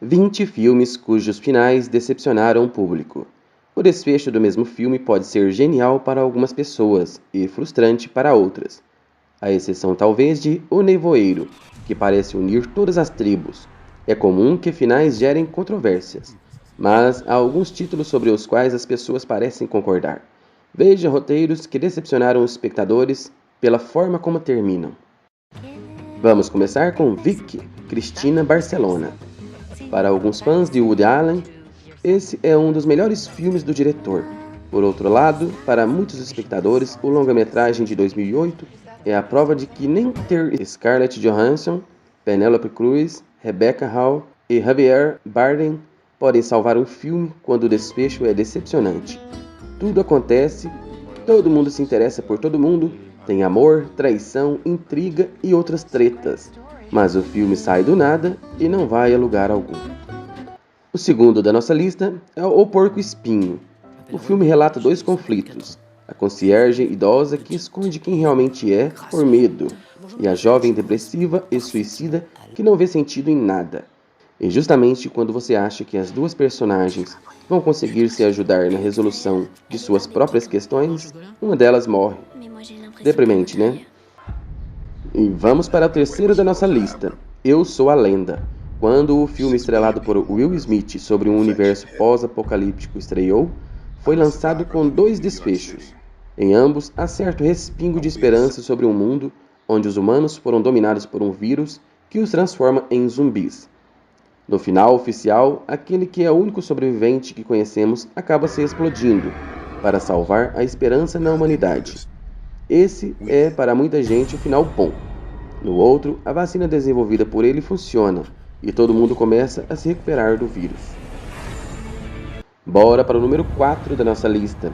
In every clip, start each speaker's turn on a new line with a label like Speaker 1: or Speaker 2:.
Speaker 1: 20 filmes cujos finais decepcionaram o público. O desfecho do mesmo filme pode ser genial para algumas pessoas e frustrante para outras. À exceção talvez de O Nevoeiro, que parece unir todas as tribos. É comum que finais gerem controvérsias, mas há alguns títulos sobre os quais as pessoas parecem concordar. Veja roteiros que decepcionaram os espectadores pela forma como terminam. Vamos começar com Vicky, Cristina Barcelona. Para alguns fãs de Woody Allen, esse é um dos melhores filmes do diretor. Por outro lado, para muitos espectadores, o longa-metragem de 2008 é a prova de que nem ter Scarlett Johansson, Penélope Cruz, Rebecca Hall e Javier Bardem podem salvar um filme quando o desfecho é decepcionante. Tudo acontece, todo mundo se interessa por todo mundo, tem amor, traição, intriga e outras tretas. Mas o filme sai do nada e não vai a lugar algum. O segundo da nossa lista é O Porco Espinho. O filme relata dois conflitos: a concierge idosa que esconde quem realmente é por medo, e a jovem depressiva e suicida que não vê sentido em nada. E justamente quando você acha que as duas personagens vão conseguir se ajudar na resolução de suas próprias questões, uma delas morre. Deprimente, né? E vamos para o terceiro da nossa lista, Eu Sou a Lenda. Quando o filme estrelado por Will Smith sobre um universo pós-apocalíptico estreou, foi lançado com dois desfechos. Em ambos, há certo respingo de esperança sobre um mundo onde os humanos foram dominados por um vírus que os transforma em zumbis. No final oficial, aquele que é o único sobrevivente que conhecemos acaba se explodindo para salvar a esperança na humanidade. Esse é, para muita gente, o final bom. No outro, a vacina desenvolvida por ele funciona e todo mundo começa a se recuperar do vírus. Bora para o número 4 da nossa lista,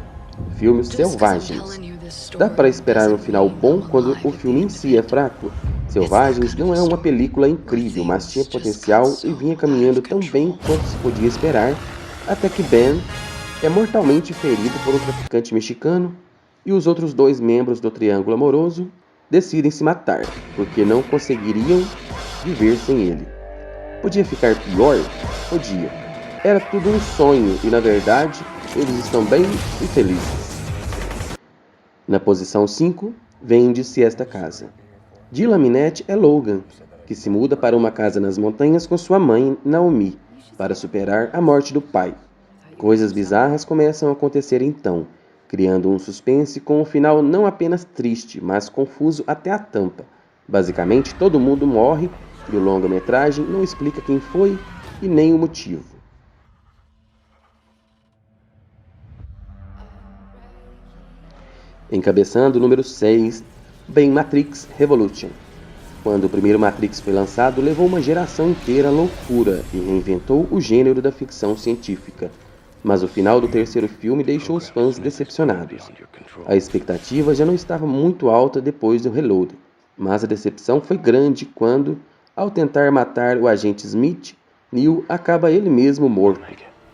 Speaker 1: Filmes Selvagens. Dá para esperar um final bom quando o filme em si é fraco? Selvagens não é uma película incrível, mas tinha potencial e vinha caminhando tão bem quanto se podia esperar, até que Ben é mortalmente ferido por um traficante mexicano e os outros dois membros do triângulo amoroso decidem se matar, porque não conseguiriam viver sem ele. Podia ficar pior? Podia. Era tudo um sonho e, na verdade, eles estão bem e felizes. Na posição 5, Vende-se Esta Casa. Dylan Minnette é Logan, que se muda para uma casa nas montanhas com sua mãe, Naomi, para superar a morte do pai. Coisas bizarras começam a acontecer então, criando um suspense com um final não apenas triste, mas confuso até a tampa. Basicamente, todo mundo morre e o longa-metragem não explica quem foi e nem o motivo. Encabeçando o número 6, vem Matrix Revolution. Quando o primeiro Matrix foi lançado, levou uma geração inteira à loucura e reinventou o gênero da ficção científica. Mas o final do terceiro filme deixou os fãs decepcionados. A expectativa já não estava muito alta depois do Reload, mas a decepção foi grande quando, ao tentar matar o agente Smith, Neo acaba ele mesmo morto.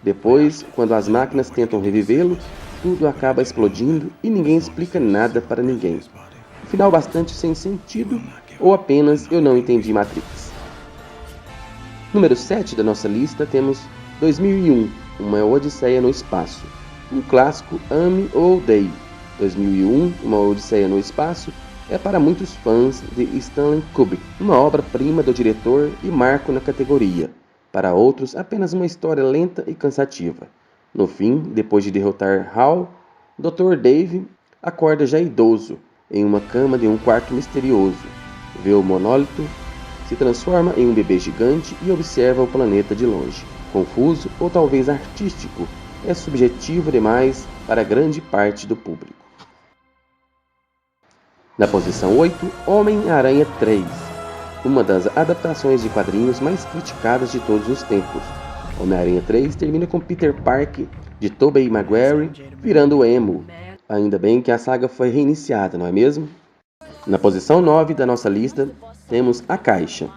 Speaker 1: Depois, quando as máquinas tentam revivê-lo, tudo acaba explodindo e ninguém explica nada para ninguém. Um final bastante sem sentido, ou apenas eu não entendi Matrix. Número 7 da nossa lista temos 2001, Uma Odisseia no Espaço. Um clássico ame ou odeie. 2001, Uma Odisseia no Espaço é para muitos fãs de Stanley Kubrick, uma obra-prima do diretor e marco na categoria. Para outros, apenas uma história lenta e cansativa. No fim, depois de derrotar Hal, Dr. Dave acorda já idoso, em uma cama de um quarto misterioso. Vê o monólito, se transforma em um bebê gigante e observa o planeta de longe. Confuso ou talvez artístico, é subjetivo demais para grande parte do público. Na posição 8, Homem-Aranha 3, uma das adaptações de quadrinhos mais criticadas de todos os tempos. Homem-Aranha 3 termina com Peter Parker, de Tobey Maguire, virando emo. Ainda bem que a saga foi reiniciada, não é mesmo? Na posição 9 da nossa lista, temos A Caixa.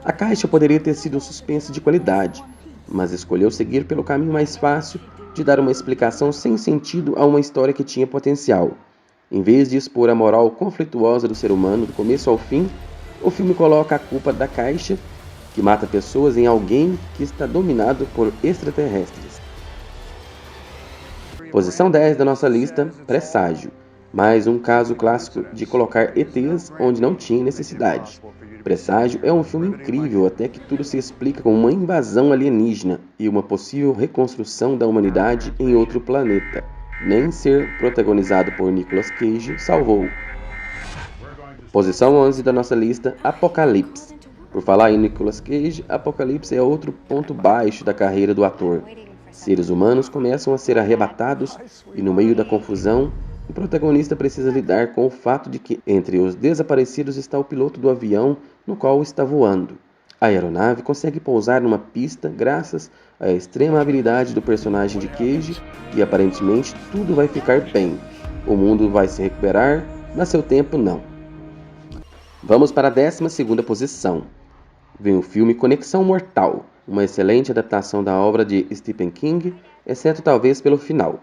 Speaker 1: A Caixa poderia ter sido um suspense de qualidade, mas escolheu seguir pelo caminho mais fácil de dar uma explicação sem sentido a uma história que tinha potencial. Em vez de expor a moral conflituosa do ser humano do começo ao fim, o filme coloca a culpa da Caixa, que mata pessoas em alguém que está dominado por extraterrestres. Posição 10 da nossa lista, Presságio. Mais um caso clássico de colocar ETs onde não tinha necessidade. Presságio é um filme incrível até que tudo se explica com uma invasão alienígena e uma possível reconstrução da humanidade em outro planeta. Nem ser protagonizado por Nicolas Cage salvou. Posição 11 da nossa lista, Apocalipse. Por falar em Nicolas Cage, Apocalipse é outro ponto baixo da carreira do ator. Seres humanos começam a ser arrebatados e, no meio da confusão, o protagonista precisa lidar com o fato de que entre os desaparecidos está o piloto do avião no qual está voando. A aeronave consegue pousar numa pista graças à extrema habilidade do personagem de Cage e aparentemente tudo vai ficar bem. O mundo vai se recuperar, mas seu tempo não. Vamos para a 12ª posição. Vem o filme Conexão Mortal, uma excelente adaptação da obra de Stephen King, exceto talvez pelo final.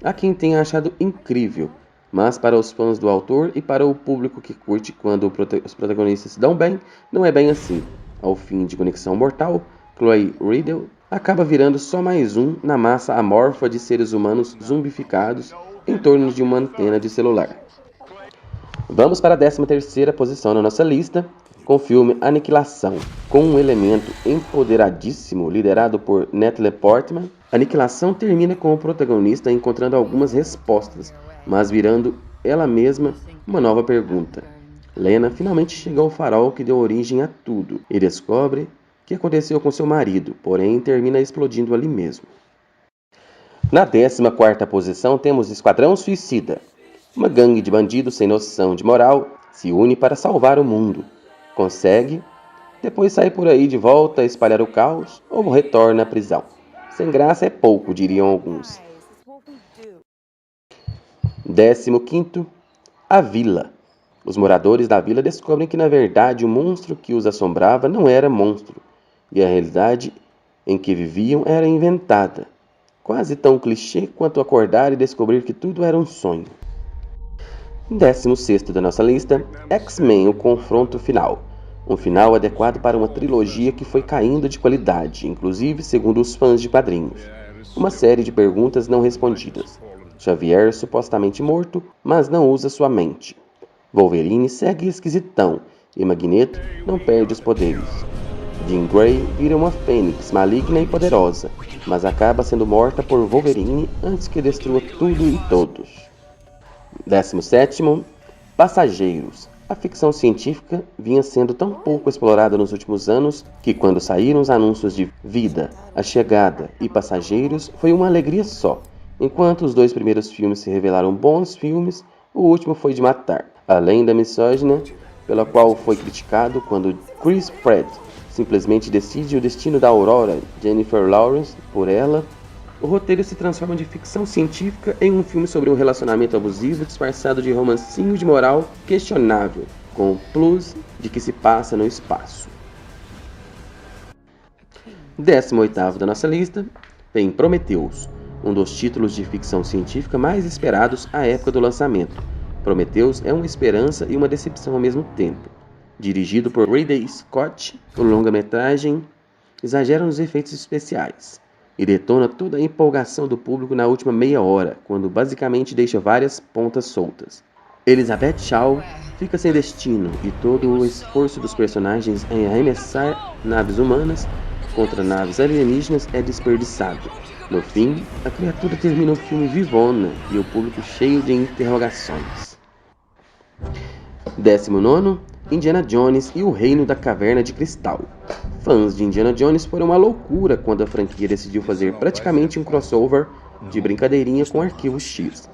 Speaker 1: Há quem tenha achado incrível, mas para os fãs do autor e para o público que curte quando os protagonistas se dão bem, não é bem assim. Ao fim de Conexão Mortal, Chloe Riddle acaba virando só mais um na massa amorfa de seres humanos zumbificados em torno de uma antena de celular. Vamos para a 13ª posição na nossa lista, com o filme Aniquilação. Com um elemento empoderadíssimo liderado por Natalie Portman, Aniquilação termina com o protagonista encontrando algumas respostas, mas virando ela mesma uma nova pergunta. Lena finalmente chega ao farol que deu origem a tudo e descobre o que aconteceu com seu marido, porém termina explodindo ali mesmo. Na 14ª posição temos Esquadrão Suicida. Uma gangue de bandidos sem noção de moral se une para salvar o mundo. Consegue, depois sai por aí de volta a espalhar o caos ou retorna à prisão. Sem graça é pouco, diriam alguns. 15º, A Vila. Os moradores da vila descobrem que na verdade o monstro que os assombrava não era monstro, e a realidade em que viviam era inventada. Quase tão clichê quanto acordar e descobrir que tudo era um sonho. 16º da nossa lista, X-Men, o confronto final. Um final adequado para uma trilogia que foi caindo de qualidade, inclusive segundo os fãs de quadrinhos. Uma série de perguntas não respondidas. Xavier supostamente morto, mas não usa sua mente. Wolverine segue esquisitão e Magneto não perde os poderes. Jean Grey vira uma fênix maligna e poderosa, mas acaba sendo morta por Wolverine antes que destrua tudo e todos. 17º, Passageiros. A ficção científica vinha sendo tão pouco explorada nos últimos anos que quando saíram os anúncios de Vida, A Chegada e Passageiros foi uma alegria só. Enquanto os 2 primeiros filmes se revelaram bons filmes, o último foi de matar. Além da misógina, pela qual foi criticado quando Chris Pratt simplesmente decide o destino da Aurora, Jennifer Lawrence, por ela, o roteiro se transforma de ficção científica em um filme sobre um relacionamento abusivo disfarçado de romancinho de moral questionável, com o plus de que se passa no espaço. 18º da nossa lista, vem Prometheus, um dos títulos de ficção científica mais esperados à época do lançamento. Prometheus é uma esperança e uma decepção ao mesmo tempo. Dirigido por Ridley Scott, o longa-metragem exagera nos efeitos especiais e detona toda a empolgação do público na última meia hora, quando basicamente deixa várias pontas soltas. Elizabeth Shaw fica sem destino e todo o esforço dos personagens em arremessar naves humanas contra naves alienígenas é desperdiçado. No fim, a criatura termina o filme vivona e o público cheio de interrogações. 19º, Indiana Jones e o Reino da Caverna de Cristal. Fãs de Indiana Jones foram uma loucura quando a franquia decidiu fazer praticamente um crossover de brincadeirinha com Arquivo X.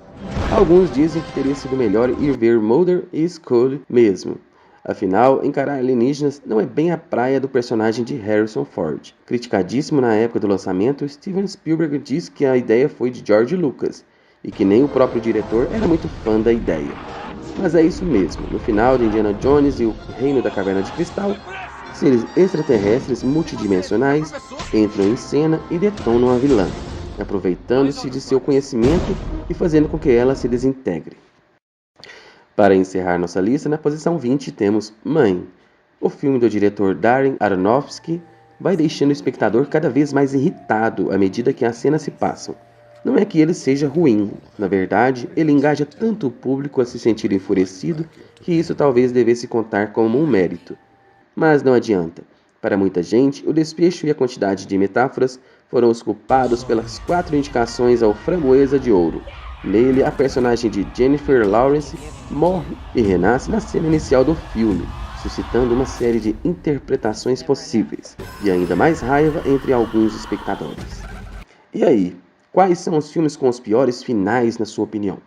Speaker 1: Alguns dizem que teria sido melhor ir ver Mulder e Scully mesmo. Afinal, encarar alienígenas não é bem a praia do personagem de Harrison Ford. Criticadíssimo na época do lançamento, Steven Spielberg diz que a ideia foi de George Lucas e que nem o próprio diretor era muito fã da ideia. Mas é isso mesmo, no final de Indiana Jones e o Reino da Caverna de Cristal, seres extraterrestres multidimensionais entram em cena e detonam a vilã, aproveitando-se de seu conhecimento e fazendo com que ela se desintegre. Para encerrar nossa lista, na posição 20 temos Mãe, o filme do diretor Darren Aronofsky, vai deixando o espectador cada vez mais irritado à medida que as cenas se passam. Não é que ele seja ruim, na verdade, ele engaja tanto o público a se sentir enfurecido que isso talvez devesse contar como um mérito. Mas não adianta. Para muita gente, o desfecho e a quantidade de metáforas foram os culpados pelas 4 indicações ao Framboesa de Ouro. Nele, a personagem de Jennifer Lawrence morre e renasce na cena inicial do filme, suscitando uma série de interpretações possíveis, e ainda mais raiva entre alguns espectadores. E aí, quais são os filmes com os piores finais na sua opinião?